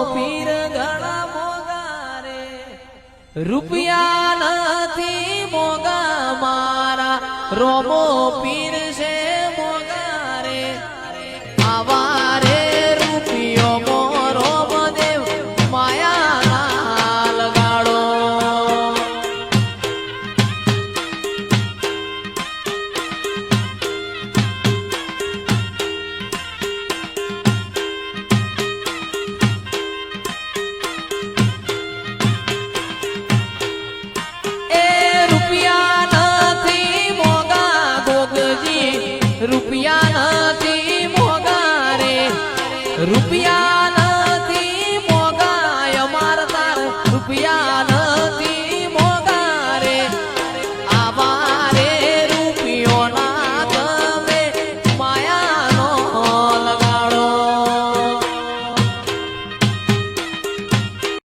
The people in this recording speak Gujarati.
પીર ઘણા મોગા રે રૂપિયા નથી મોગા મારા રોમો પીર છે મોગા રે આવા રે રૂપિયો મોરો દેવ માયા ના લગાડો રૂપિયા નથી મોગા રે રૂપિયા